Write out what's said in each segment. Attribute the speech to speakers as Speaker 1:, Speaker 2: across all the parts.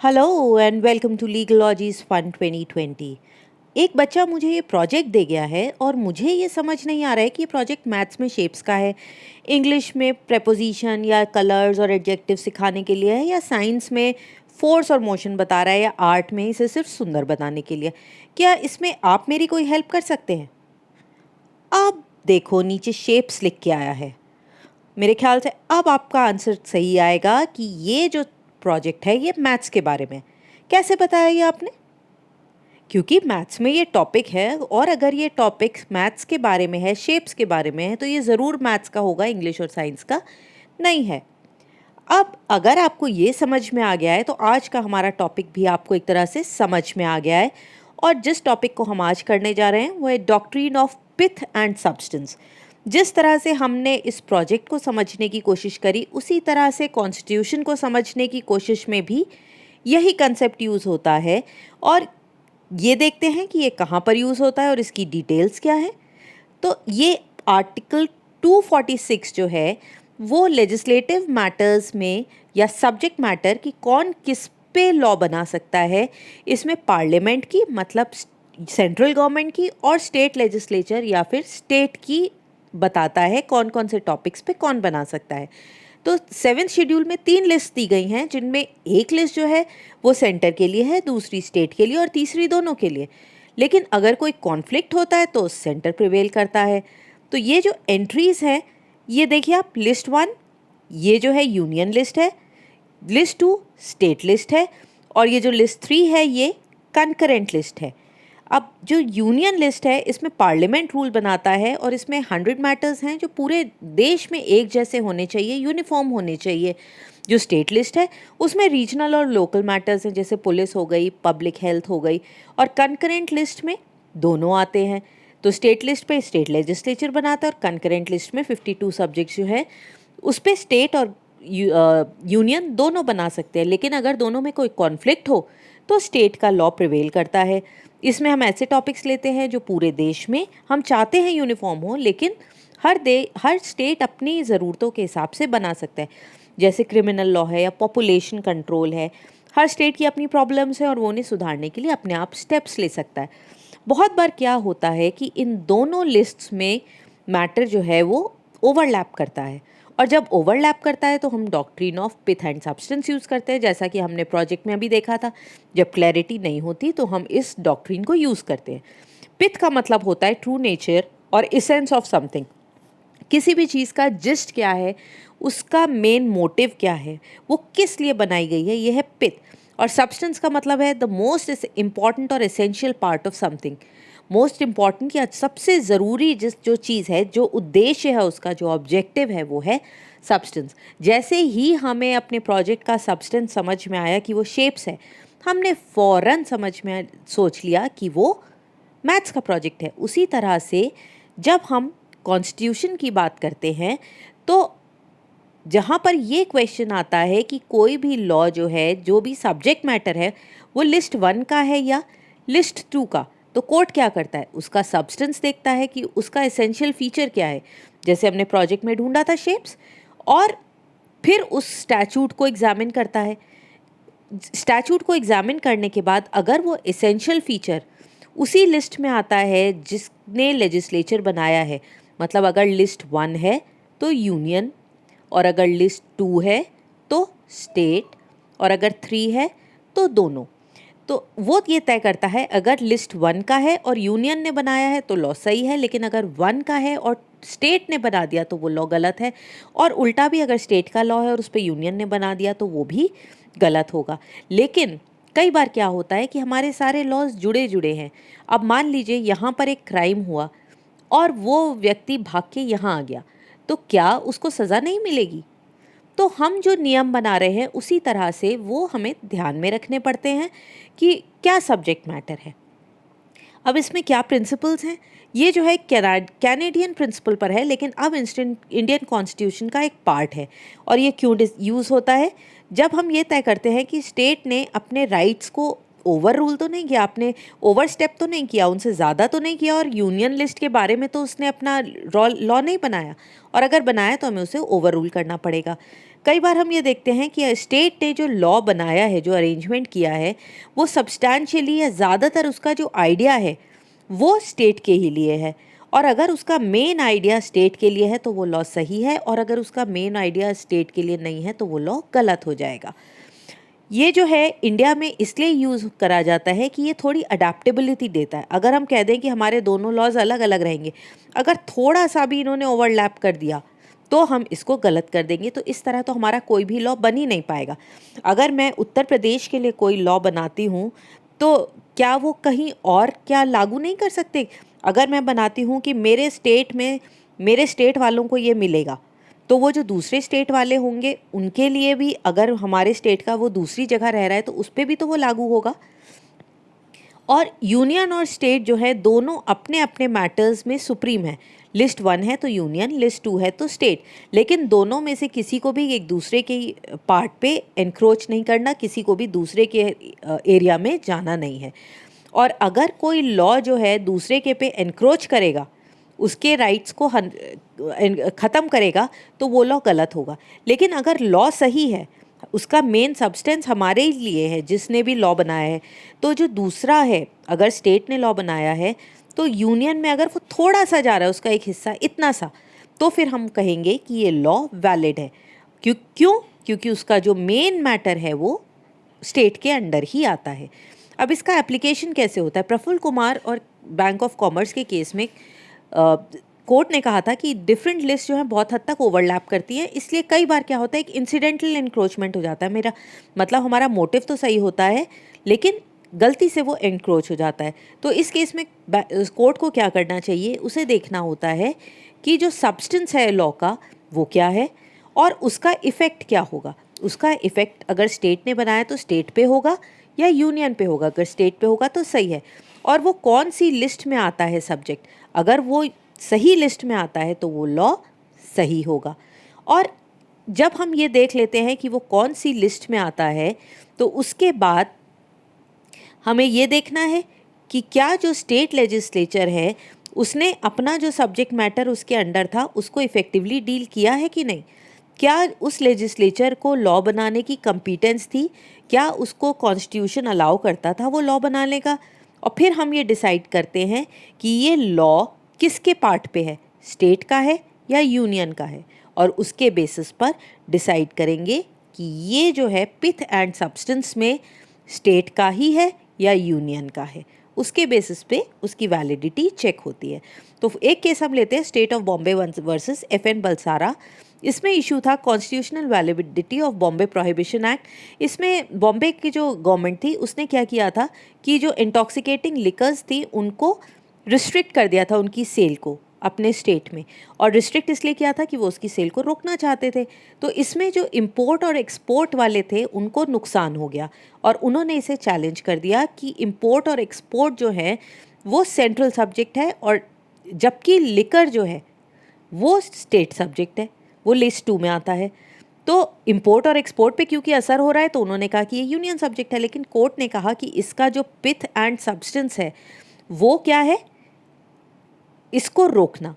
Speaker 1: Hello and welcome to Legalogies fun 2020। एक बच्चा मुझे ये प्रोजेक्ट दे गया है और मुझे ये समझ नहीं आ रहा है कि ये प्रोजेक्ट मैथ्स में शेप्स का है, इंग्लिश में प्रेपोजिशन या कलर्स और एडजेक्टिव सिखाने के लिए है, या साइंस में फोर्स और मोशन बता रहा है, या आर्ट में इसे सिर्फ सुंदर बनाने के लिए। क्या इसमें आप मेरी कोई हेल्प कर सकते हैं? अब देखो, नीचे शेप्स लिख के आया है। मेरे ख्याल से अब आपका आंसर सही आएगा कि ये जो प्रोजेक्ट है ये मैथ्स के बारे में। कैसे बताया ये आपने? क्योंकि मैथ्स में ये टॉपिक है, और अगर ये टॉपिक मैथ्स के बारे में है, शेप्स के बारे में है, तो ये ज़रूर मैथ्स का होगा, इंग्लिश और साइंस का नहीं है। अब अगर आपको ये समझ में आ गया है तो आज का हमारा टॉपिक भी आपको एक तरह से समझ में आ गया है। और जिस टॉपिक को हम आज करने जा रहे हैं वो है doctrine of pith and substance. जिस तरह से हमने इस प्रोजेक्ट को समझने की कोशिश करी, उसी तरह से कॉन्स्टिट्यूशन को समझने की कोशिश में भी यही कंसेप्ट यूज़ होता है। और ये देखते हैं कि ये कहाँ पर यूज़ होता है और इसकी डिटेल्स क्या है। तो ये आर्टिकल 246 जो है वो लेजिस्लेटिव मैटर्स में या सब्जेक्ट मैटर की कौन किस पे लॉ बना सकता है, इसमें पार्लियामेंट की मतलब सेंट्रल गवर्नमेंट की और स्टेट लेजिस्लेचर या फिर स्टेट की बताता है कौन कौन से टॉपिक्स पे कौन बना सकता है। तो 7th शेड्यूल में 3 लिस्ट दी गई हैं, जिनमें एक लिस्ट जो है वो सेंटर के लिए है, दूसरी स्टेट के लिए और तीसरी दोनों के लिए। लेकिन अगर कोई कॉन्फ्लिक्ट होता है तो सेंटर प्रिवेल करता है। तो ये जो एंट्रीज़ हैं, ये देखिए आप, लिस्ट 1 ये जो है यूनियन लिस्ट है, लिस्ट 2 स्टेट लिस्ट है, और ये जो लिस्ट 3 है ये कंकरेंट लिस्ट है। अब जो यूनियन लिस्ट है इसमें पार्लियामेंट रूल बनाता है, और इसमें 100 मैटर्स हैं जो पूरे देश में एक जैसे होने चाहिए, यूनिफॉर्म होने चाहिए। जो स्टेट लिस्ट है उसमें रीजनल और लोकल मैटर्स हैं, जैसे पुलिस हो गई, पब्लिक हेल्थ हो गई। और कंकरेंट लिस्ट में दोनों आते हैं। तो स्टेट लिस्ट पे स्टेट लेजिस्लेचर बनाता है, और कंकरेंट लिस्ट में 52 सब्जेक्ट्स जो है उस पर स्टेट और यूनियन दोनों बना सकते हैं। लेकिन अगर दोनों में कोई कॉन्फ्लिक्ट हो तो स्टेट का लॉ प्रिवेल करता है। इसमें हम ऐसे टॉपिक्स लेते हैं जो पूरे देश में हम चाहते हैं यूनिफॉर्म हो, लेकिन हर स्टेट अपनी ज़रूरतों के हिसाब से बना सकता है। जैसे क्रिमिनल लॉ है या पॉपुलेशन कंट्रोल है, हर स्टेट की अपनी प्रॉब्लम्स हैं और वो उन्हें सुधारने के लिए अपने आप स्टेप्स ले सकता है। बहुत बार क्या होता है कि इन दोनों लिस्ट्स में मैटर जो है वो ओवरलैप करता है, और जब ओवरलैप करता है तो हम doctrine of pith and substance use करते हैं, जैसा कि हमने प्रोजेक्ट में अभी देखा था। जब क्लैरिटी नहीं होती तो हम इस डॉक्ट्रिन को यूज़ करते हैं। पिथ का मतलब होता है ट्रू नेचर और इसेंस ऑफ समथिंग। किसी भी चीज़ का जिस्ट क्या है, उसका मेन मोटिव क्या है, वो किस लिए बनाई गई है, ये है पिथ। और सब्सटेंस का मतलब है द मोस्ट इम्पॉर्टेंट और essential part of something. Most important या सबसे ज़रूरी जो चीज़ है, जो उद्देश्य है उसका, जो ऑब्जेक्टिव है, वो है सब्सटेंस। जैसे ही हमें अपने प्रोजेक्ट का सब्सटेंस समझ में आया कि वो शेप्स है, हमने फ़ौरन समझ में सोच लिया कि वो मैथ्स का प्रोजेक्ट है। उसी तरह से जब हम कॉन्स्टिट्यूशन की बात करते हैं तो जहाँ पर ये क्वेश्चन आता है कि कोई भी लॉ जो है, जो भी सब्जेक्ट मैटर है, वो लिस्ट 1 का है या लिस्ट 2 का, तो कोर्ट क्या करता है, उसका सब्सटेंस देखता है कि उसका एसेंशियल फीचर क्या है। जैसे हमने प्रोजेक्ट में ढूंढा था शेप्स, और फिर उस स्टैचूट को एग्जामिन करता है। स्टैचूट को एग्जामिन करने के बाद अगर वो एसेंशियल फीचर उसी लिस्ट में आता है जिसने लेजिस्लेचर बनाया है, मतलब अगर लिस्ट 1 है तो यूनियन, और अगर लिस्ट 2 है तो स्टेट, और अगर 3 है तो दोनों, तो वो ये तय करता है अगर लिस्ट 1 का है और यूनियन ने बनाया है तो लॉ सही है, लेकिन अगर 1 का है और स्टेट ने बना दिया तो वो लॉ गलत है। और उल्टा भी, अगर स्टेट का लॉ है और उस पर यूनियन ने बना दिया तो वो भी गलत होगा। लेकिन कई बार क्या होता है कि हमारे सारे लॉज जुड़े जुड़े हैं। अब मान लीजिए यहाँ पर एक क्राइम हुआ और वो व्यक्ति भाग के यहाँ आ गया, तो क्या उसको सज़ा नहीं मिलेगी? तो हम जो नियम बना रहे हैं उसी तरह से वो हमें ध्यान में रखने पड़ते हैं कि क्या सब्जेक्ट मैटर है। अब इसमें क्या प्रिंसिपल्स हैं, ये जो है कैनेडियन प्रिंसिपल पर है, लेकिन अब इंडियन कॉन्स्टिट्यूशन का एक पार्ट है। और ये क्यों यूज़ होता है? जब हम ये तय करते हैं कि स्टेट ने अपने राइट्स को ओवर रूल तो नहीं किया, आपने ओवर स्टेप तो नहीं किया, उनसे ज़्यादा तो नहीं किया, और यूनियन लिस्ट के बारे में तो उसने अपना लॉ नहीं बनाया, और अगर बनाया तो हमें उसे ओवर रूल करना पड़ेगा। कई बार हम ये देखते हैं कि स्टेट ने जो लॉ बनाया है, जो अरेंजमेंट किया है, वो सब्सटैंशियली या ज़्यादातर उसका जो आइडिया है वो स्टेट के ही लिए है। और अगर उसका मेन आइडिया स्टेट के लिए है तो वो लॉ सही है, और अगर उसका मेन आइडिया स्टेट के लिए नहीं है तो वो लॉ गलत हो जाएगा। ये जो है इंडिया में इसलिए यूज़ करा जाता है कि ये थोड़ी अडेप्टेबिलिटी देता है। अगर हम कह दें कि हमारे दोनों लॉज अलग अलग रहेंगे, अगर थोड़ा सा भी इन्होंने ओवरलैप कर दिया तो हम इसको गलत कर देंगे, तो इस तरह तो हमारा कोई भी लॉ बन ही नहीं पाएगा। अगर मैं उत्तर प्रदेश के लिए कोई लॉ बनाती हूँ तो क्या वो कहीं और क्या लागू नहीं कर सकते? अगर मैं बनाती हूँ कि मेरे स्टेट में मेरे स्टेट वालों को ये मिलेगा, तो वो जो दूसरे स्टेट वाले होंगे उनके लिए भी, अगर हमारे स्टेट का वो दूसरी जगह रह रहा है तो उस पर भी तो वो लागू होगा। और यूनियन और स्टेट जो है दोनों अपने अपने मैटर्स में सुप्रीम है। लिस्ट 1 है तो यूनियन, लिस्ट 2 है तो स्टेट, लेकिन दोनों में से किसी को भी एक दूसरे के पार्ट पे एनक्रोच नहीं करना, किसी को भी दूसरे के एरिया में जाना नहीं है। और अगर कोई लॉ जो है दूसरे के पे एनक्रोच करेगा, उसके राइट्स को ख़त्म करेगा, तो वो लॉ गलत होगा। लेकिन अगर लॉ सही है, उसका मेन सब्सटेंस हमारे ही लिए है जिसने भी लॉ बनाया है, तो जो दूसरा है, अगर स्टेट ने लॉ बनाया है तो यूनियन में अगर वो थोड़ा सा जा रहा है, उसका एक हिस्सा इतना सा, तो फिर हम कहेंगे कि ये लॉ वैलिड है। क्यों? क्योंकि उसका जो मेन मैटर है वो स्टेट के अंडर ही आता है। अब इसका एप्लीकेशन कैसे होता है? प्रफुल्ल कुमार और बैंक ऑफ कॉमर्स के केस में कोर्ट ने कहा था कि डिफरेंट लिस्ट जो है बहुत हद तक ओवरलैप करती है, इसलिए कई बार क्या होता है, एक इंसिडेंटल इंक्रोचमेंट हो जाता है। मेरा मतलब हमारा मोटिव तो सही होता है लेकिन गलती से वो एनक्रोच हो जाता है। तो इस केस में कोर्ट को क्या करना चाहिए? उसे देखना होता है कि जो सब्सटेंस है लॉ का वो क्या है और उसका इफ़ेक्ट क्या होगा। उसका इफ़ेक्ट अगर स्टेट ने बनाया तो स्टेट पे होगा या यूनियन पे होगा। अगर स्टेट पे होगा तो सही है। और वो कौन सी लिस्ट में आता है सब्जेक्ट, अगर वो सही लिस्ट में आता है तो वो लॉ सही होगा। और जब हम ये देख लेते हैं कि वो कौन सी लिस्ट में आता है, तो उसके बाद हमें ये देखना है कि क्या जो स्टेट लेजिस्लेचर है उसने अपना जो सब्जेक्ट मैटर उसके अंडर था उसको इफ़ेक्टिवली डील किया है कि नहीं। क्या उस लेजिस्लेचर को लॉ बनाने की कॉम्पिटेंस थी? क्या उसको कॉन्स्टिट्यूशन अलाउ करता था वो लॉ बनाने का? और फिर हम ये डिसाइड करते हैं कि ये लॉ किसके पार्ट पे है, स्टेट का है या यूनियन का है, और उसके बेसिस पर डिसाइड करेंगे कि ये जो है पिथ एंड सब्सटेंस में स्टेट का ही है या यूनियन का है। उसके बेसिस पे उसकी वैलिडिटी चेक होती है। तो एक केस हम लेते हैं, state of Bombay versus FN Balsara. इसमें इशू था constitutional validity of Bombay prohibition act. इसमें बॉम्बे की जो गवर्नमेंट थी उसने क्या किया था कि जो इंटॉक्सिकेटिंग लिकर्स थी उनको रिस्ट्रिक्ट कर दिया था, उनकी सेल को अपने स्टेट में। और रिस्ट्रिक्ट इसलिए किया था कि वो उसकी सेल को रोकना चाहते थे। तो इसमें जो इंपोर्ट और एक्सपोर्ट वाले थे उनको नुकसान हो गया, और उन्होंने इसे चैलेंज कर दिया कि इंपोर्ट और एक्सपोर्ट जो है वो सेंट्रल सब्जेक्ट है, और जबकि लिकर जो है वो स्टेट सब्जेक्ट है, वो लिस्ट 2 में आता है। तो इंपोर्ट और एक्सपोर्ट पे क्योंकि असर हो रहा है तो उन्होंने कहा कि ये यूनियन सब्जेक्ट है। लेकिन कोर्ट ने कहा कि इसका जो पिथ एंड सब्सटेंस है वो क्या है, इसको रोकना।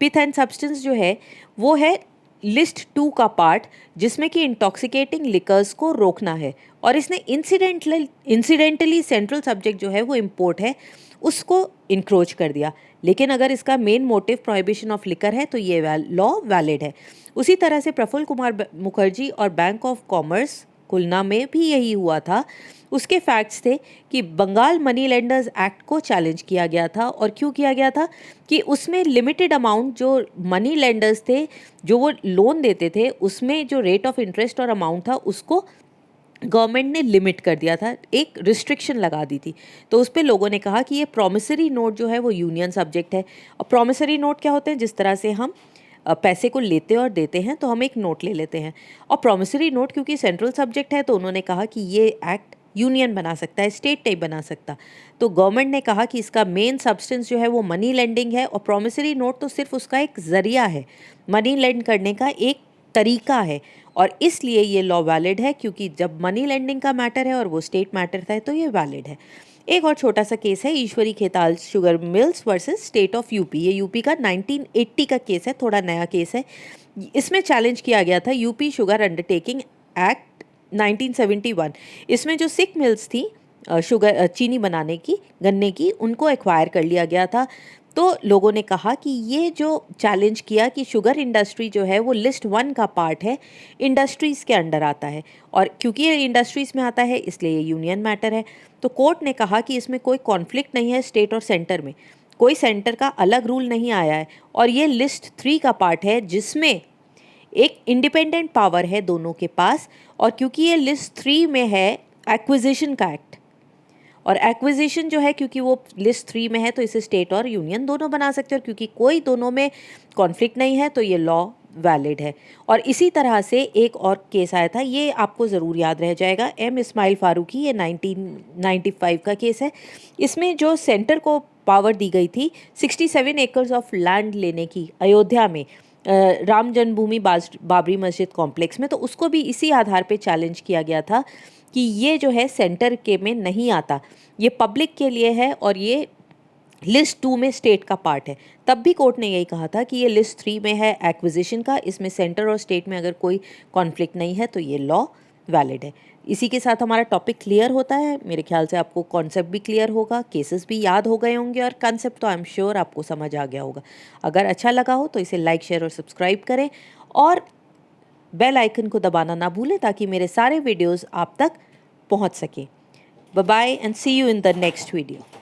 Speaker 1: पिथ एंड सब्सटेंस जो है वो है लिस्ट 2 का पार्ट, जिसमें कि इंटॉक्सिकेटिंग लिकर्स को रोकना है। और इसने इंसिडेंटली सेंट्रल सब्जेक्ट जो है वो इंपोर्ट है उसको इंक्रोच कर दिया। लेकिन अगर इसका main motive prohibition of liquor है तो ये लॉ वैलिड है। उसी तरह से प्रफुल्ल कुमार मुखर्जी और बैंक ऑफ कॉमर्स खुलना में भी यही हुआ था। उसके फैक्ट्स थे कि बंगाल मनी लेंडर्स एक्ट को चैलेंज किया गया था। और क्यों किया गया था कि उसमें लिमिटेड अमाउंट जो मनी लेंडर्स थे जो वो लोन देते थे उसमें जो रेट ऑफ इंटरेस्ट और अमाउंट था उसको गवर्नमेंट ने लिमिट कर दिया था, एक रिस्ट्रिक्शन लगा दी थी। तो उस पर लोगों ने कहा कि ये प्रॉमिसरी नोट जो है वो यूनियन सब्जेक्ट है। और प्रॉमिसरी नोट क्या होते हैं? जिस तरह से हम पैसे को लेते और देते हैं तो हम एक नोट ले लेते हैं। और प्रॉमिसरी नोट क्योंकि सेंट्रल सब्जेक्ट है तो उन्होंने कहा कि ये एक्ट यूनियन बना सकता है, स्टेट नहीं बना सकता। तो गवर्नमेंट ने कहा कि इसका मेन सब्सटेंस जो है वो मनी लेंडिंग है, और प्रॉमिसरी नोट तो सिर्फ उसका एक ज़रिया है, मनी लेंड करने का एक तरीका है। और इसलिए ये लॉ वैलिड है, क्योंकि जब मनी लेंडिंग का मैटर है और वो स्टेट मैटर था तो ये वैलिड है। एक और छोटा सा केस है, Ishwari Khetal sugar mills versus state of UP. ये यूपी का 1980 का केस है, थोड़ा नया केस है। इसमें चैलेंज किया गया था यूपी शुगर अंडरटेकिंग एक्ट 1971। इसमें जो सिक मिल्स थी शुगर चीनी बनाने की, गन्ने की, उनको एक्वायर कर लिया गया था। तो लोगों ने कहा कि ये जो चैलेंज किया कि शुगर इंडस्ट्री जो है वो लिस्ट 1 का पार्ट है, इंडस्ट्रीज़ के अंडर आता है, और क्योंकि ये इंडस्ट्रीज़ में आता है इसलिए ये यूनियन मैटर है। तो कोर्ट ने कहा कि इसमें कोई कॉन्फ्लिक्ट नहीं है स्टेट और सेंटर में, कोई सेंटर का अलग रूल नहीं आया है, और ये लिस्ट 3 का पार्ट है जिसमें एक इंडिपेंडेंट पावर है दोनों के पास। और क्योंकि ये लिस्ट 3 में है एक्विजिशन का एक्ट, और एक्विजिशन जो है क्योंकि वो लिस्ट 3 में है तो इसे स्टेट और यूनियन दोनों बना सकते हैं, और क्योंकि कोई दोनों में कॉन्फ्लिक्ट नहीं है तो ये लॉ वैलिड है। और इसी तरह से एक और केस आया था, ये आपको ज़रूर याद रह जाएगा, एम इस्माइल फारूकी, ये 1995 का केस है। इसमें जो सेंटर को पावर दी गई थी 67 एकर्स ऑफ लैंड लेने की अयोध्या में, राम जन्मभूमि बाबरी मस्जिद कॉम्प्लेक्स में, तो उसको भी इसी आधार पे चैलेंज किया गया था कि ये जो है सेंटर के में नहीं आता, ये पब्लिक के लिए है और ये लिस्ट 2 में स्टेट का पार्ट है। तब भी कोर्ट ने यही कहा था कि ये लिस्ट 3 में है एक्विजिशन का, इसमें सेंटर और स्टेट में अगर कोई कॉन्फ्लिक्ट नहीं है तो ये लॉ वैलिड है। इसी के साथ हमारा टॉपिक क्लियर होता है। मेरे ख्याल से आपको कॉन्सेप्ट भी क्लियर होगा, केसेस भी याद हो गए होंगे, और कंसेप्ट तो आई एम श्योर आपको समझ आ गया होगा। अगर अच्छा लगा हो तो इसे लाइक, शेयर और सब्सक्राइब करें, और बेल आइकन को दबाना ना भूलें ताकि मेरे सारे वीडियोस आप तक पहुंच सकें। Bye bye and see you in the next video.